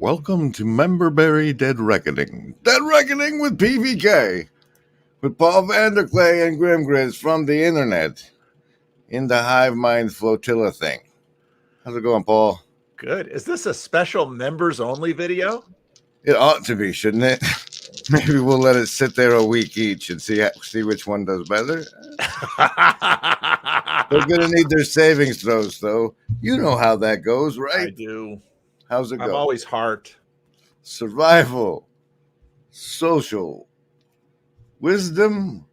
Welcome to Memberberry Dead Reckoning. Dead Reckoning with PVK. With Paul Vanderclay and Grimgriz from the internet in the Hive Mind Flotilla thing. How's it going, Paul? Good. Is this a special members only video? It ought to be, shouldn't it? Maybe we'll let it sit there a week each and see which one does better. They're going to need their savings throws, though. You know how that goes, right? I do. How's it go? I'm always heart. Survival, social, wisdom,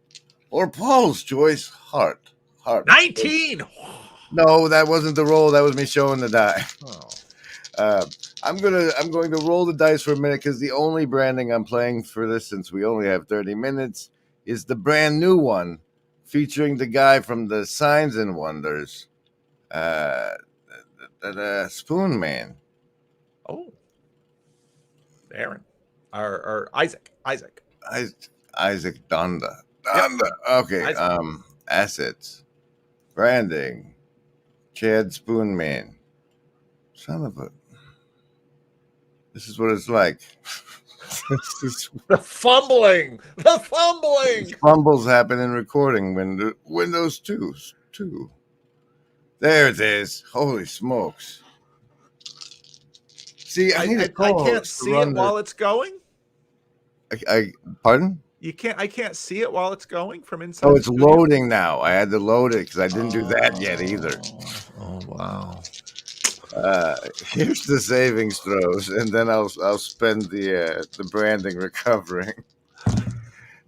or Paul's choice, heart. 19. No, that wasn't the roll. That was me showing the die. Oh. I'm going to roll the dice for a minute because the only branding I'm playing for this, since we only have 30 minutes, is the brand new one featuring the guy from the Signs and Wonders, Spoon Man. Oh, Aaron, or Isaac. Isaac Donda. Yep. Okay. Isaac. Assets, branding, Chad Spoonman. Son of a. This is what it's like. The fumbling. Fumbles happen in recording when Windows 2. There it is. Holy smokes. See, I can't see it while it's going. Pardon? I can't see it while it's going from inside. Oh, it's loading now. I had to load it because I didn't do that yet either. Oh wow. Here's the savings throws, and then I'll spend the branding recovering.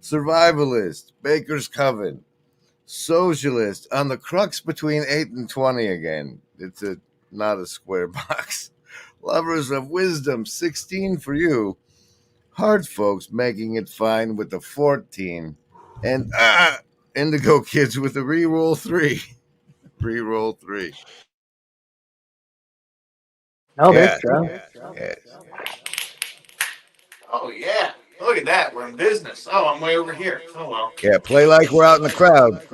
Survivalist, Baker's Coven, Socialist, on the crux between 8 and 20 again. It's not a square box. Lovers of Wisdom, 16 for you. Hard folks making it fine with the 14. And Indigo Kids with the reroll 3. Reroll 3. Oh, Yeah. that's true. Yeah. Oh, yeah. Look at that. We're in business. Oh, I'm way over here. Oh, well. Yeah, play like we're out in the crowd.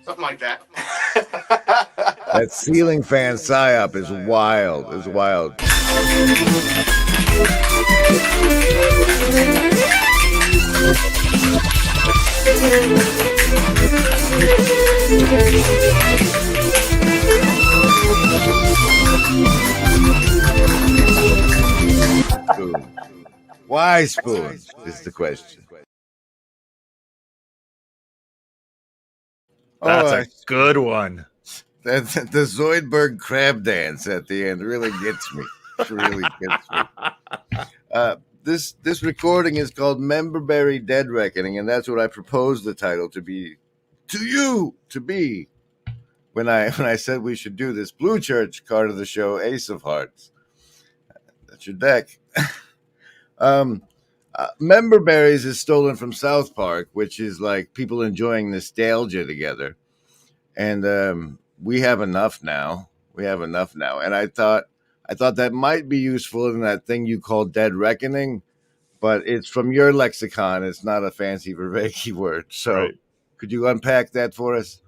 Something like that. That ceiling fan psyop is wild. It's wild. Why spoon is the question. That's a good one. The Zoidberg crab dance at the end really gets me. Really gets me. This recording is called Memberberry Dead Reckoning, and that's what I proposed the title to be. When I said we should do this Blue Church card of the show, Ace of Hearts. That's your deck. Memberberries is stolen from South Park, which is like people enjoying nostalgia together. And we have enough now. And I thought that might be useful in that thing you call Dead Reckoning, but it's from your lexicon. It's not a fancy Vervaeke word. So Right. Could you unpack that for us?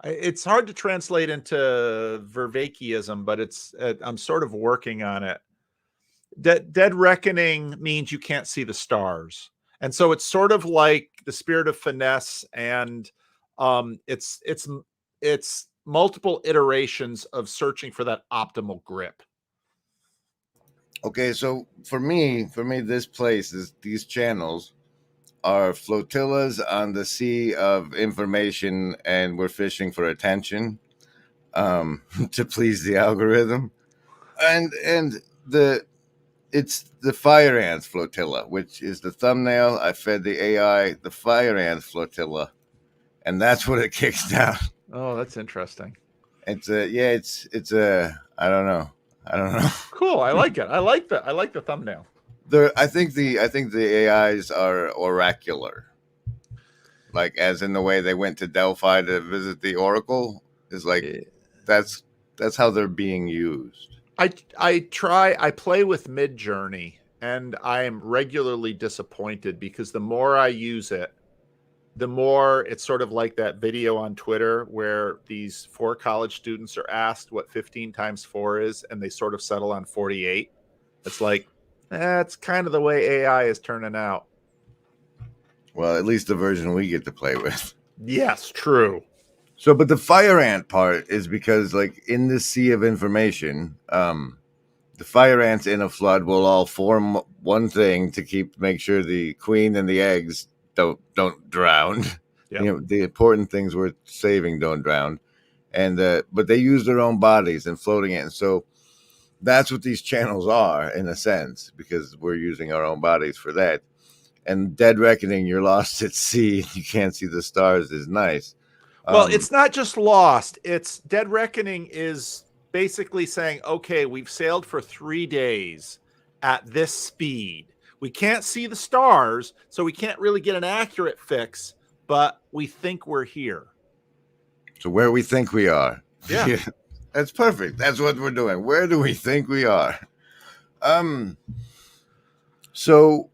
It's hard to translate into Vervaekeism, but I'm sort of working on it. Dead Reckoning means you can't see the stars. And so it's sort of like the Spirit of Finesse, and it's multiple iterations of searching for that optimal grip. Okay, so for me, this place is these channels are flotillas on the sea of information, and we're fishing for attention. to please the algorithm, and it's the fire ants flotilla, which is the thumbnail. I fed the AI the fire ants flotilla, and that's what it kicks down. Oh, that's interesting. It's a I don't know. Cool. I like it. I like the thumbnail. I think the AIs are oracular, like as in the way they went to Delphi to visit the oracle is like that's how they're being used. I play with Midjourney, and I am regularly disappointed because the more I use it, the more it's sort of like that video on Twitter where these 4 college students are asked what 15 times 4 is, and they sort of settle on 48. It's like, that's kind of the way AI is turning out. Well, at least the version we get to play with. Yes, true. So, but the fire ant part is because, like, in this sea of information, the fire ants in a flood will all form one thing to make sure the queen and the eggs don't drown. Yep. You know, the important things worth saving don't drown, and but they use their own bodies and floating it, and so that's what these channels are in a sense, because we're using our own bodies for that. And Dead Reckoning, you're lost at sea, you can't see the stars is nice. Well, it's not just lost. It's Dead Reckoning is basically saying, okay, we've sailed for 3 days at this speed. We can't see the stars, so we can't really get an accurate fix, but we think we're here. So where we think we are. Yeah. That's perfect. That's what we're doing. Where do we think we are? So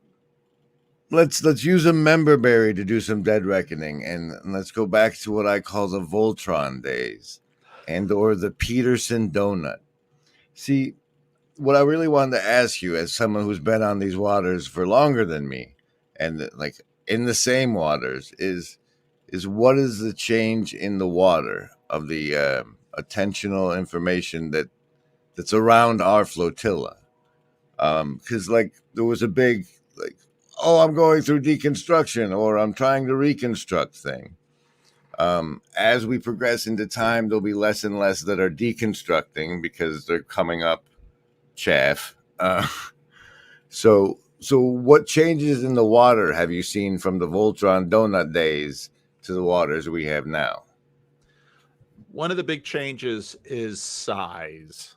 let's use a Memberberry to do some Dead Reckoning, and let's go back to what I call the Voltron days, or the Peterson donut. See, what I really wanted to ask you, as someone who's been on these waters for longer than me, and like in the same waters, is what is the change in the water of the attentional information that's around our flotilla? Because like there was a big like, oh, I'm going through deconstruction, or I'm trying to reconstruct thing. As we progress into time, there'll be less and less that are deconstructing because they're coming up chaff. So what changes in the water have you seen from the Voltron donut days to the waters we have now? One of the big changes is size.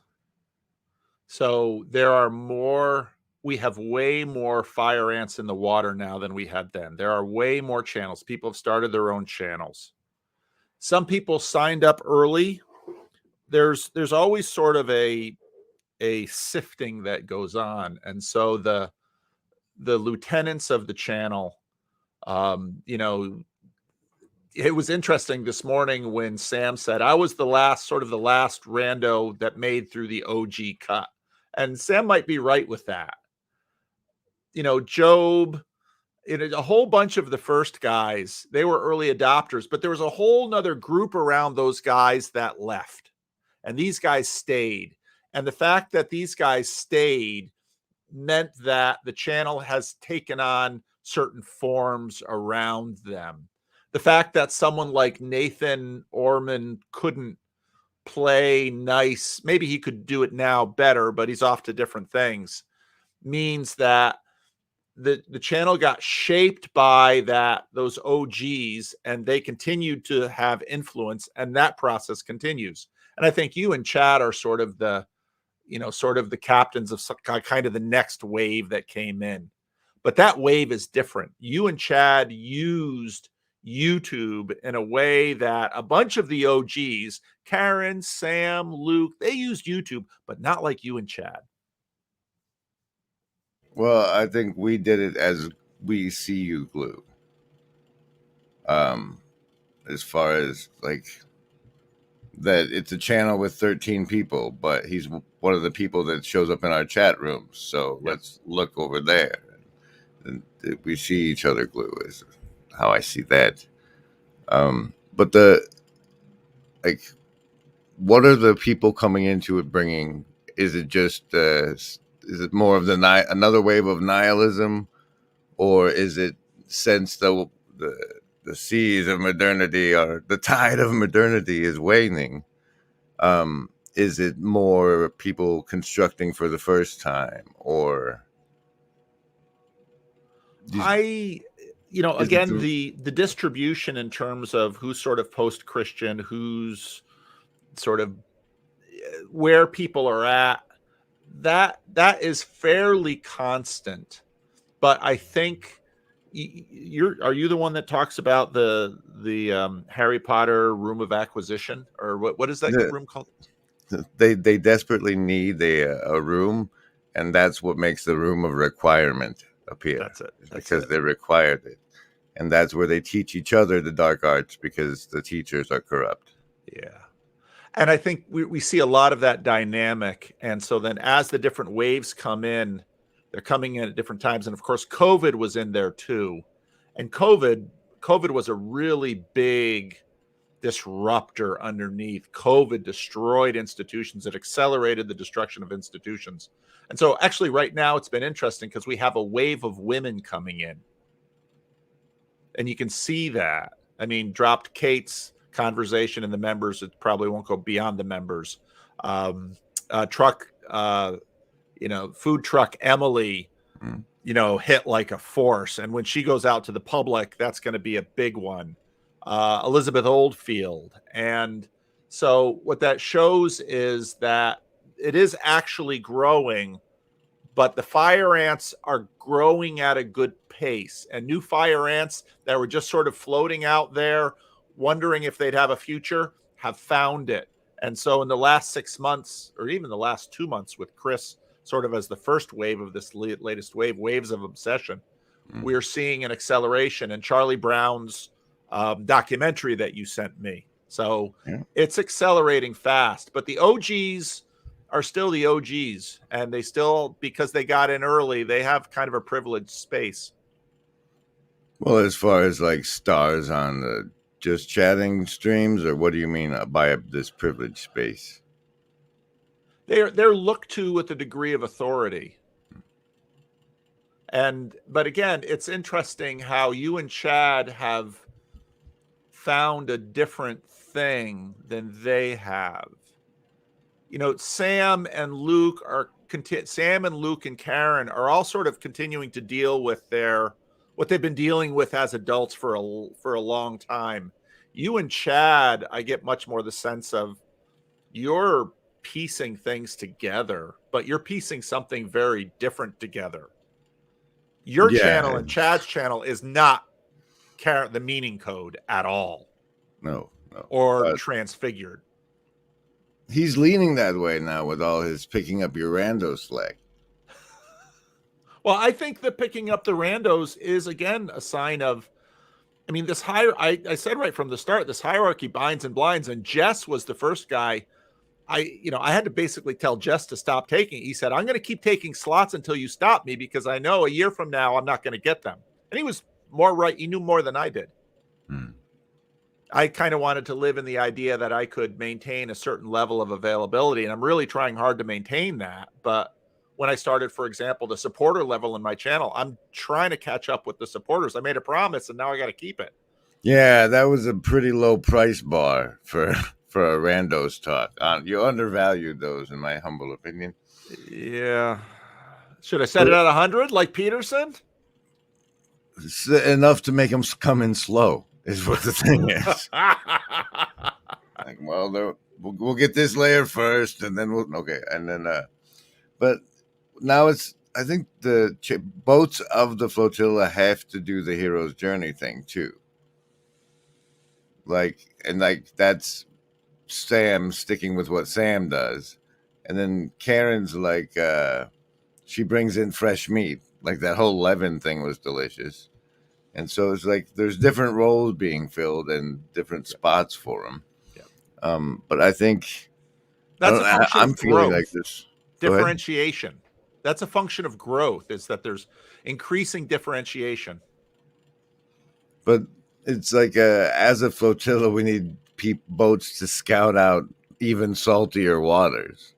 So there are we have way more fire ants in the water now than we had then. There are way more channels. People have started their own channels. Some people signed up early. There's always sort of a sifting that goes on. And so the lieutenants of the channel, it was interesting this morning when Sam said, I was the last rando that made through the OG cut. And Sam might be right with that. Job, a whole bunch of the first guys, they were early adopters, but there was a whole nother group around those guys that left. And these guys stayed. And the fact that these guys stayed meant that the channel has taken on certain forms around them. The fact that someone like Nathan Orman couldn't play nice, maybe he could do it now better, but he's off to different things, means that the channel got shaped by those OGs, and they continued to have influence, and that process continues. And I think you and Chad are sort of the captains of kind of the next wave that came in. But that wave is different. You and Chad used YouTube in a way that a bunch of the OGs, Karen, Sam, Luke, they used YouTube, but not like you and Chad. Well, I think we did it as we see you glue. As far as like that, it's a channel with 13 people, but he's one of the people that shows up in our chat rooms. So let's look over there. And we see each other glue is how I see that. But what are the people coming into it bringing? Is it just is it more of another wave of nihilism, or is it since the seas of modernity, or the tide of modernity is waning? Is it more people constructing for the first time, or again, the distribution in terms of who's sort of post-Christian, who's sort of where people are at, that is fairly constant. But I think are you the one that talks about the Harry Potter room of acquisition, or what is that room called? They desperately need a room, and that's what makes the room of requirement appear. That's it. Because they required it. And that's where they teach each other the dark arts because the teachers are corrupt. Yeah. And I think we see a lot of that dynamic. And so then as the different waves come in, they're coming in at different times. And of course, COVID was in there too. And COVID was a really big disruptor underneath. COVID destroyed institutions. It accelerated the destruction of institutions. And so actually right now it's been interesting because we have a wave of women coming in. And you can see that. I mean, dropped Kate's conversation in the members. It probably won't go beyond the members. Food truck Emily, hit like a force. And when she goes out to the public, that's going to be a big one. Elizabeth Oldfield. And so what that shows is that it is actually growing, but the fire ants are growing at a good pace. And new fire ants that were just sort of floating out there, wondering if they'd have a future, have found it. And so in the last 6 months, or even the last 2 months with Chris, sort of as the first wave of this latest wave, Waves of Obsession, we're seeing an acceleration. And Charlie Brown's documentary that you sent me. So it's accelerating fast, but the OGs are still the OGs, and they still, because they got in early, they have kind of a privileged space. Well, as far as like stars on the just chatting streams, or what do you mean by this privileged space? They're looked to with a degree of authority. But again, it's interesting how you and Chad have found a different thing than they have. Sam and Luke and Karen are all sort of continuing to deal with what they've been dealing with as adults for a long time. You and Chad, I get much more the sense of you're piecing things together, but you're piecing something very different together. Your channel and Chad's channel is not the meaning code at all. No. Or transfigured. He's leaning that way now with all his picking up your rando slack. Well, I think that picking up the randos is, again, a sign of, I mean, I said right from the start, this hierarchy binds and blinds, and Jess was the first guy. I had to basically tell Jess to stop taking. He said, I'm going to keep taking slots until you stop me, because I know a year from now I'm not going to get them. And he was more right. He knew more than I did. I kind of wanted to live in the idea that I could maintain a certain level of availability, and I'm really trying hard to maintain that. But when I started, for example, the supporter level in my channel, I'm trying to catch up with the supporters. I made a promise, and now I got to keep it. Yeah, that was a pretty low price bar for a randos talk. You undervalued those, in my humble opinion. Yeah. Should I set it at 100 like Peterson? It's enough to make them come in slow. Is what the thing is. Like, well, we'll get this layer first, and then but now I think the boats of the flotilla have to do the hero's journey thing too. That's Sam sticking with what Sam does, and then Karen's like she brings in fresh meat. Like that whole Levin thing was delicious. And so it's like there's different roles being filled and different spots for them. Yeah. But I think I'm feeling like this differentiation. That's a function of growth. Is that there's increasing differentiation. But it's like as a flotilla, we need boats to scout out even saltier waters,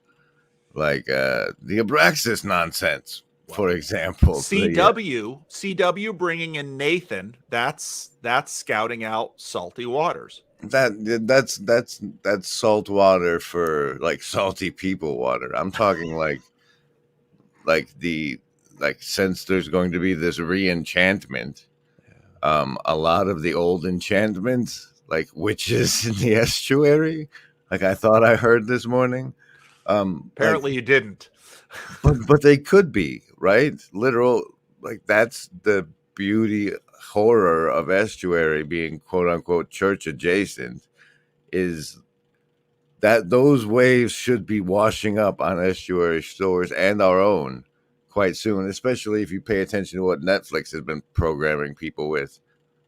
like the Abraxas nonsense. For example, CW bringing in Nathan, that's scouting out salty waters. That's salt water for like salty people water. I'm talking like since there's going to be this re-enchantment, a lot of the old enchantments, like witches in the estuary, like I thought I heard this morning. Like, Apparently, you didn't. but they could be, right? Literal, like that's the beauty horror of estuary being quote unquote church adjacent, is that those waves should be washing up on estuary stores and our own quite soon, especially if you pay attention to what Netflix has been programming people with,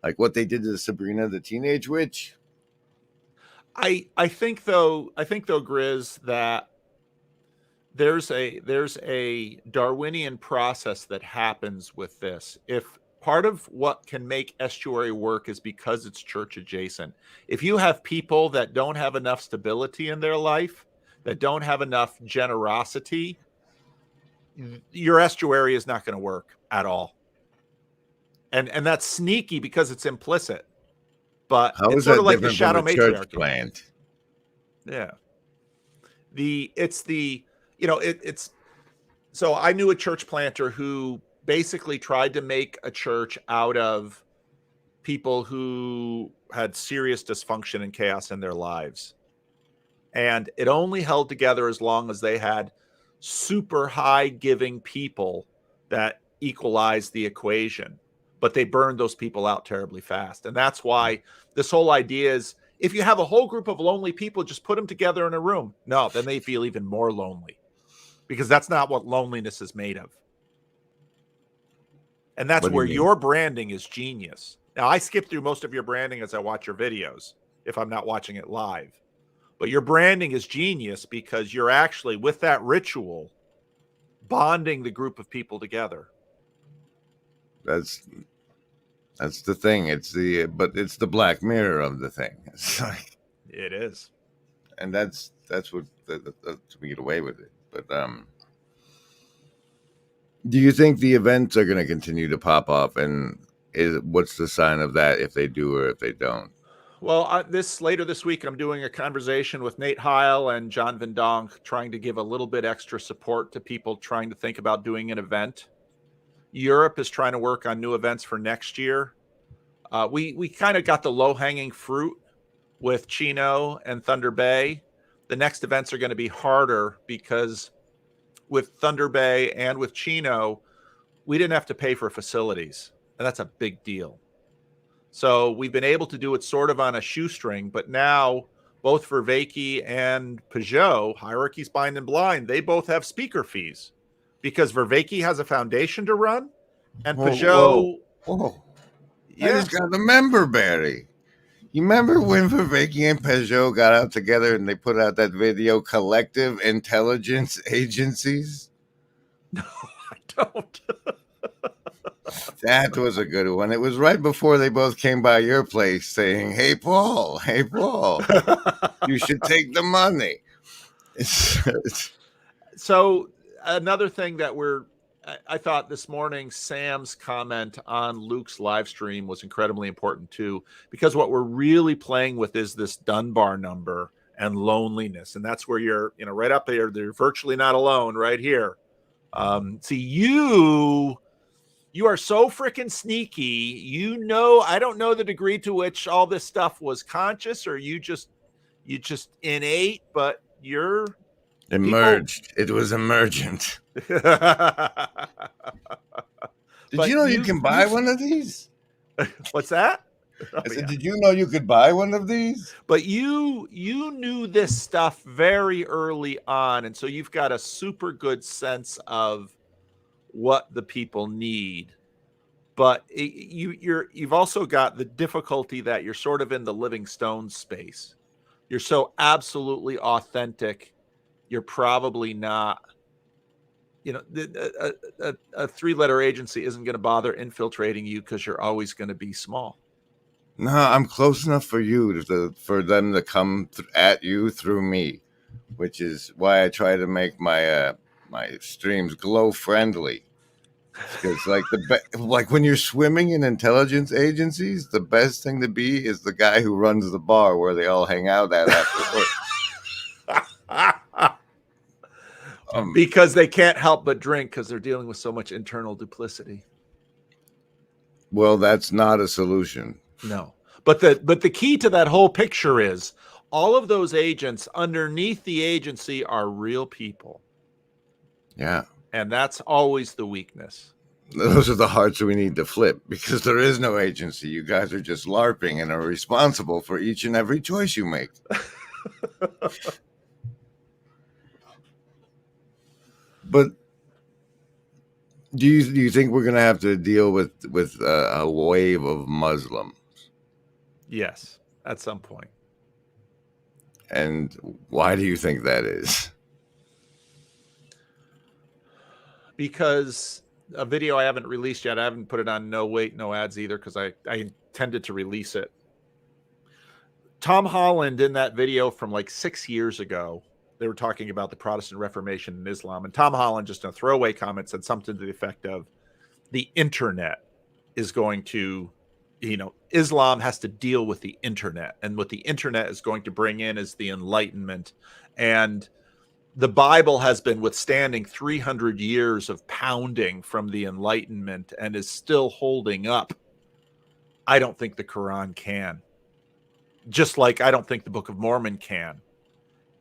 like what they did to Sabrina the Teenage Witch. I think though, Grizz, that there's a Darwinian process that happens with this. If part of what can make estuary work is because it's church adjacent. If you have people that don't have enough stability in their life, that don't have enough generosity, your estuary is not going to work at all. And that's sneaky because it's implicit. But How it's is sort that of like the different from shadow a church matriarchy. plant? Yeah. So I knew a church planter who basically tried to make a church out of people who had serious dysfunction and chaos in their lives. And it only held together as long as they had super high giving people that equalized the equation. But they burned those people out terribly fast. And that's why this whole idea is, if you have a whole group of lonely people, just put them together in a room. No, then they feel even more lonely, because that's not what loneliness is made of. And that's where your branding is genius. Now, I skip through most of your branding as I watch your videos if I'm not watching it live. But your branding is genius because you're actually, with that ritual, bonding the group of people together. That's the thing. It's the Black Mirror of the thing. It's like, it is, and that's what we get away with it. But do you think the events are going to continue to pop up? And what's the sign of that if they do or if they don't? Well, later this week, I'm doing a conversation with Nate Heil and John Van Donk, trying to give a little bit extra support to people trying to think about doing an event. Europe is trying to work on new events for next year. We kind of got the low-hanging fruit with Chino and Thunder Bay. The next events are going to be harder because with Thunder Bay and with Chino, we didn't have to pay for facilities, and that's a big deal. So we've been able to do it sort of on a shoestring, but now both Vervaeke and Peugeot, hierarchies bind and blind, they both have speaker fees because Vervaeke has a foundation to run, and Peugeot. Whoa. Yeah. I just got the Memberberry. You remember when Vervaeke and Peugeot got out together and they put out that video, Collective Intelligence Agencies? No, I don't. That was a good one. It was right before they both came by your place saying, hey, Paul, you should take the money. So another thing that I thought this morning, Sam's comment on Luke's live stream was incredibly important too, because what we're really playing with is this Dunbar number and loneliness. And that's where you're, right up there. They're virtually not alone right here. See, you are so freaking sneaky. I don't know the degree to which all this stuff was conscious or you just innate, but you're emerged. It was emergent. Did you know you can buy one of these? What's that? I said, did you know you could buy one of these? But you knew this stuff very early on, and so you've got a super good sense of what the people need. But you've also got the difficulty that you're sort of in the Living Stones space. You're so absolutely authentic. You're probably not, a three-letter agency isn't going to bother infiltrating you because you're always going to be small. No, I'm close enough for for them to come at you through me, which is why I try to make my my streams glow friendly. Because like when you're swimming in intelligence agencies, the best thing to be is the guy who runs the bar where they all hang out at after work. Because they can't help but drink because they're dealing with so much internal duplicity. Well, that's not a solution. No. But the key to that whole picture is all of those agents underneath the agency are real people. Yeah. And that's always the weakness. Those are the hearts we need to flip, because there is no agency. You guys are just LARPing and are responsible for each and every choice you make. But do you think we're going to have to deal with a wave of Muslims? Yes, at some point. And why do you think that is? Because a video I haven't released yet, I haven't put it on No Wait, No Ads either, because I intended to release it. Tom Holland, in that video from like 6 years ago, they were talking about the Protestant Reformation in Islam. And Tom Holland, just in a throwaway comment, said something to the effect of, the internet is going to, Islam has to deal with the internet. And what the internet is going to bring in is the Enlightenment. And the Bible has been withstanding 300 years of pounding from the Enlightenment and is still holding up. I don't think the Quran can. Just like I don't think the Book of Mormon can.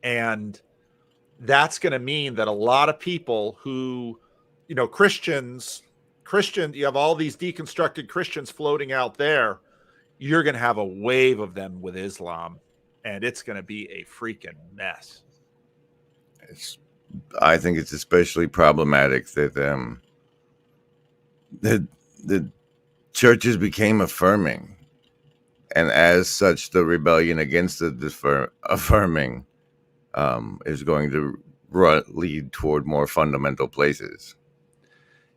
And that's going to mean that a lot of people who, Christian, you have all these deconstructed Christians floating out there. You're going to have a wave of them with Islam, and it's going to be a freaking mess. I think it's especially problematic that the churches became affirming, and as such, the rebellion against the affirming is going to lead toward more fundamental places.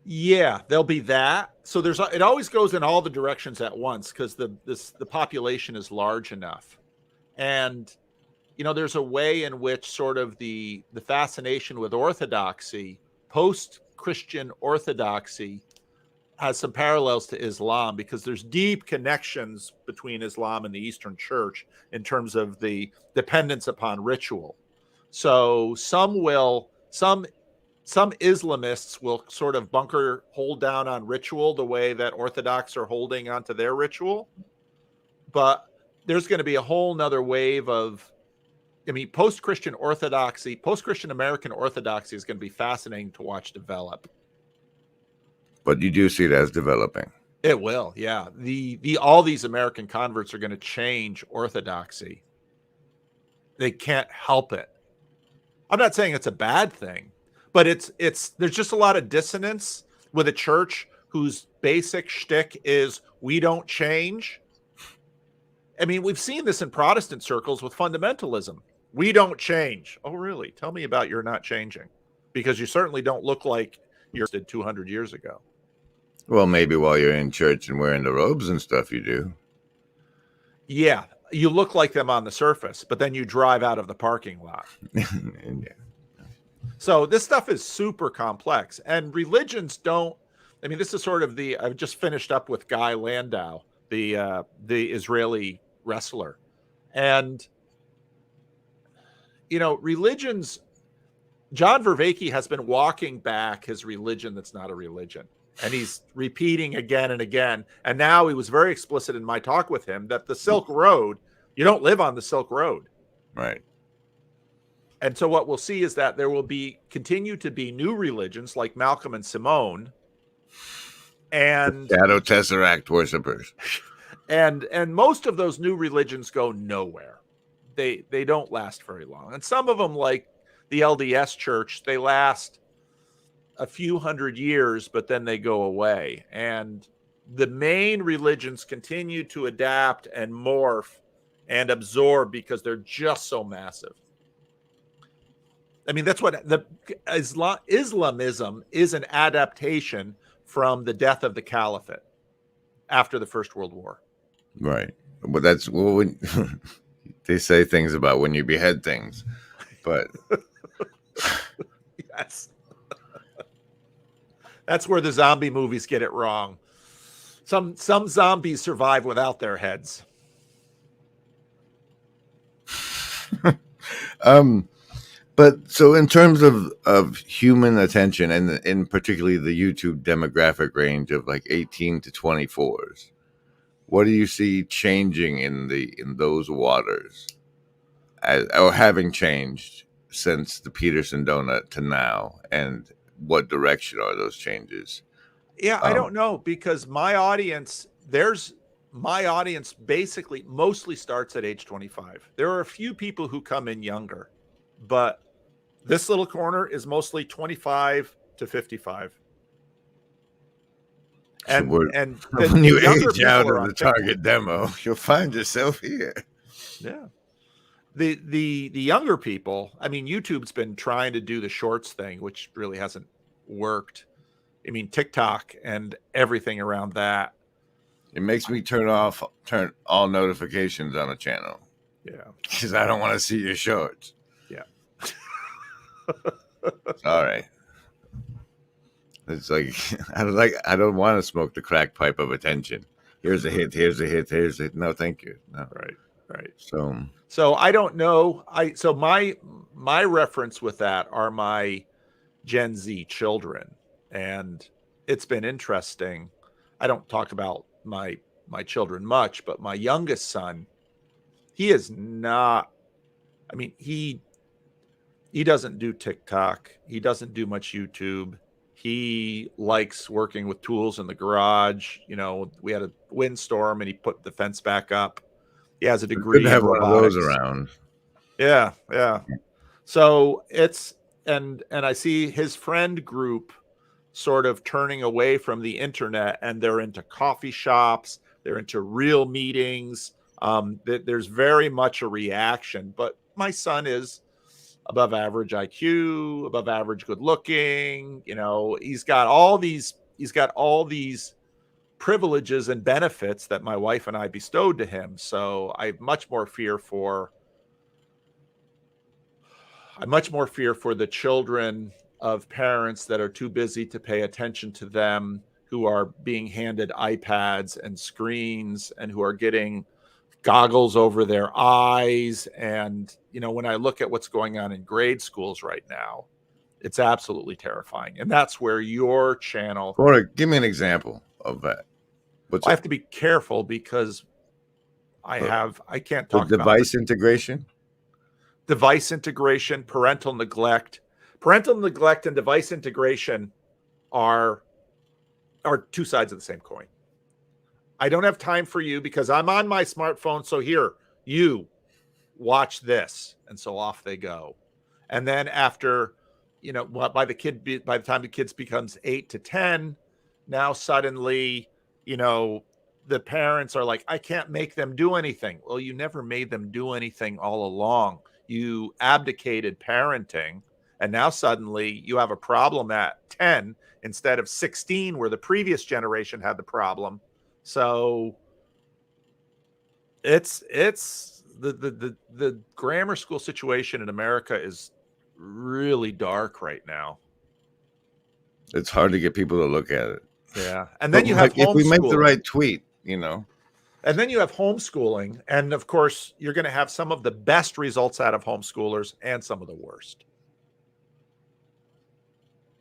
Yeah, there'll be that. So it always goes in all the directions at once because the population is large enough, and there's a way in which sort of the fascination with orthodoxy, post-Christian orthodoxy, has some parallels to Islam, because there's deep connections between Islam and the Eastern Church in terms of the dependence upon ritual. So some Islamists will sort of hold down on ritual the way that Orthodox are holding onto their ritual. But there's going to be a whole nother wave of, post-Christian orthodoxy, post-Christian American orthodoxy is going to be fascinating to watch develop. But you do see it as developing. It will, yeah. All these American converts are going to change orthodoxy. They can't help it. I'm not saying it's a bad thing, but there's just a lot of dissonance with a church whose basic shtick is we don't change. We've seen this in Protestant circles with fundamentalism. We don't change. Oh, really? Tell me about your not changing, because you certainly don't look like you did 200 years ago. Well, maybe while you're in church and wearing the robes and stuff, you do. Yeah, you look like them on the surface, but then you drive out of the parking lot. Yeah. So this stuff is super complex, and religions don't. This is sort of I've just finished up with Guy Landau, the Israeli wrestler, and religions. John Vervaeke has been walking back his religion that's not a religion, and he's repeating again and again. And now he was very explicit in my talk with him that the Silk Road, you don't live on the Silk Road, right? And so what we'll see is that there will continue to be new religions like Malcolm and Simone, and Shadow Tesseract worshippers, and most of those new religions go nowhere. They don't last very long, and some of them, like the LDS Church, they last a few hundred years, but then they go away. And the main religions continue to adapt and morph and absorb because they're just so massive. That's what Islamism is, an adaptation from the death of the caliphate after the First World War. Right. But that's when they say things about when you behead things, but yes. That's where the zombie movies get it wrong. Some zombies survive without their heads. But so in terms of human attention, and in particularly the YouTube demographic range of like 18 to 24s, what do you see changing in those waters, or having changed since the Peterson donut to now, and what direction are those changes? Yeah, I don't know, because my audience basically mostly starts at age 25. There are a few people who come in younger, but this little corner is mostly 25 to 55. And when you age out of the target demo, you'll find yourself here. Yeah. The younger people, I mean, YouTube's been trying to do the shorts thing, which really hasn't worked. I mean, TikTok and everything around that. It makes me turn all notifications on a channel. Yeah. Because I don't want to see your shorts. Yeah. All right. It's like I don't want to smoke the crack pipe of attention. Here's a hit. Here's a hit. Here's a hit. No, thank you. No. Right. So I don't know. So my reference with that are my Gen Z children, and it's been interesting. I don't talk about my children much, but my youngest son, he is not. I mean, he doesn't do TikTok. He doesn't do much YouTube. He likes working with tools in the garage. You know, we had a windstorm and he put the fence back up. He has a degree to have in one robotics. of those around. Yeah. So it's and I see his friend group sort of turning away from the internet, and they're into coffee shops. They're into real meetings. There's very much a reaction, but my son is above average IQ, above average good looking. You know, he's got all these privileges and benefits that my wife and I bestowed to him. So I have much more fear for the children of parents that are too busy to pay attention to them, who are being handed iPads and screens, and who are getting goggles over their eyes. And, you know, when I look at what's going on in grade schools right now, it's absolutely terrifying. And that's where your channel... Or give me an example of that. I have to be careful because I can't talk about device integration. Device integration, parental neglect and device integration are two sides of the same coin. I don't have time for you because I'm on my smartphone. So here, you watch this. And so off they go. And then after, you know, by the time the kids becomes 8 to 10, now suddenly, you know, the parents are like, I can't make them do anything. Well, you never made them do anything all along. You abdicated parenting. And now suddenly you have a problem at 10 instead of 16, where the previous generation had the problem. So it's the grammar school situation in America is really dark right now. It's hard to get people to look at it. Yeah. And then you have homeschooling. If we make the right tweet, you know. And then you have homeschooling. And of course, you're going to have some of the best results out of homeschoolers and some of the worst.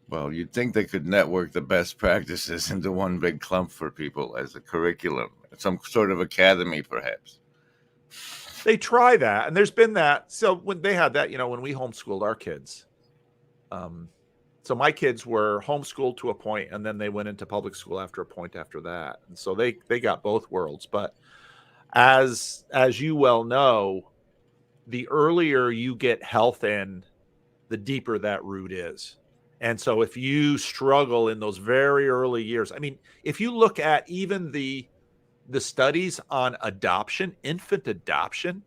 Well, you'd think they could network the best practices into one big clump for people as a curriculum, some sort of academy, perhaps. They try that, and there's been that. So when they had that, you know, when we homeschooled our kids, so my kids were homeschooled to a point, and then they went into public school after a point after that, and so they got both worlds. But as you well know, the earlier you get health in, the deeper that root is. And so if you struggle in those very early years, I mean, if you look at even the studies on adoption, infant adoption,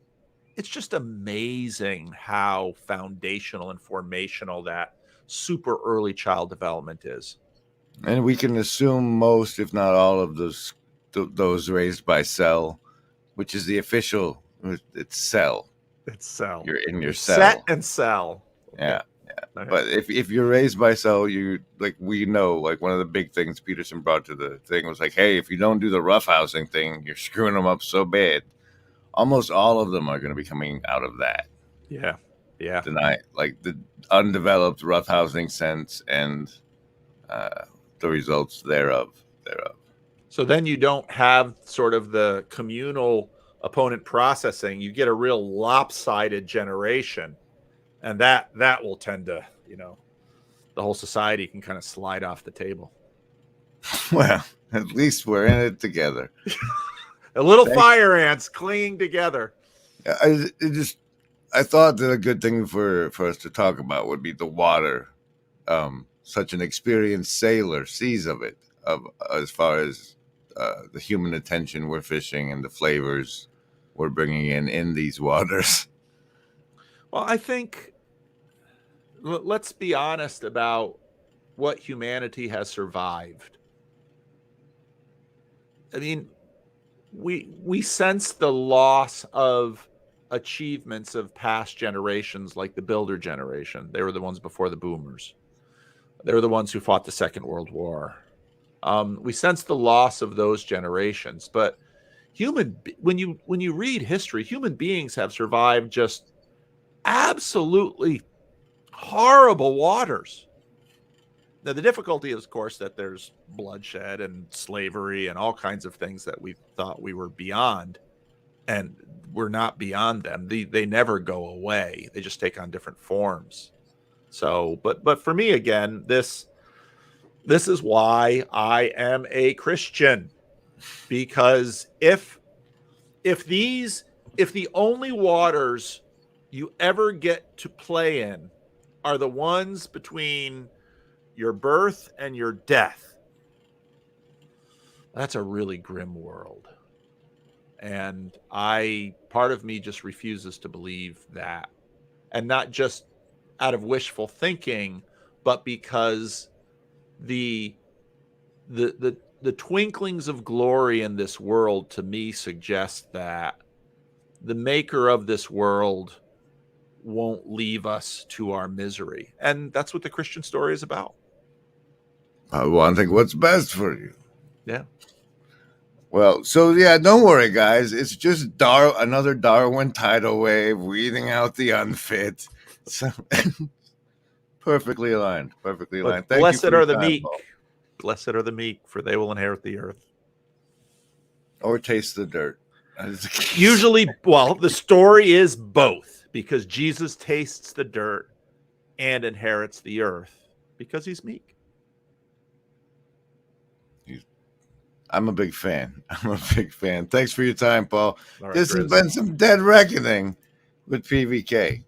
it's just amazing how foundational and formational that super early child development is. And we can assume most, if not all, of those raised by Cell, which is the official, it's Cell. It's Cell. You're in your cell. Set and Cell. Yeah. Okay. But if you're raised by so, you like we know like one of the big things Peterson brought to the thing was like, hey, if you don't do the roughhousing thing, you're screwing them up so bad. Almost all of them are going to be coming out of that. Yeah. Deny like the undeveloped roughhousing sense and the results thereof. So then you don't have sort of the communal opponent processing. You get a real lopsided generation, and that will tend to, the whole society can kind of slide off the table. Well, at least we're in it together. A little fire ants clinging together. I thought that a good thing for us to talk about would be the water. Such an experienced sailor sees of it, as far as the human attention we're fishing and the flavors we're bringing in these waters. Well, I think let's be honest about what humanity has survived. I mean, we sense the loss of achievements of past generations, like the Builder generation. They were the ones before the boomers. They were the ones who fought the Second World War. We sense the loss of those generations, but when you read history, human beings have survived just absolutely horrible waters. Now, the difficulty is, of course, that there's bloodshed and slavery and all kinds of things that we thought we were beyond, and we're not beyond them. They never go away. They just take on different forms. So, but for me, again, this is why I am a Christian, because if the only waters you ever get to play in are the ones between your birth and your death, that's a really grim world. And part of me just refuses to believe that. And not just out of wishful thinking, but because the twinklings of glory in this world to me suggest that the maker of this world won't leave us to our misery. And that's what the Christian story is about. I want to think what's best for you. Yeah. Well, so yeah, don't worry, guys. It's just another Darwin tidal wave weeding out the unfit. So, perfectly aligned. Perfectly aligned. Thank blessed you for are your the time, meek. Paul. Blessed are the meek, for they will inherit the earth. Or taste the dirt. Usually, well, the story is both, because Jesus tastes the dirt and inherits the earth because he's meek. I'm a big fan. Thanks for your time, Paul. All right, This has Grizz. been some Dead Reckoning with PVK.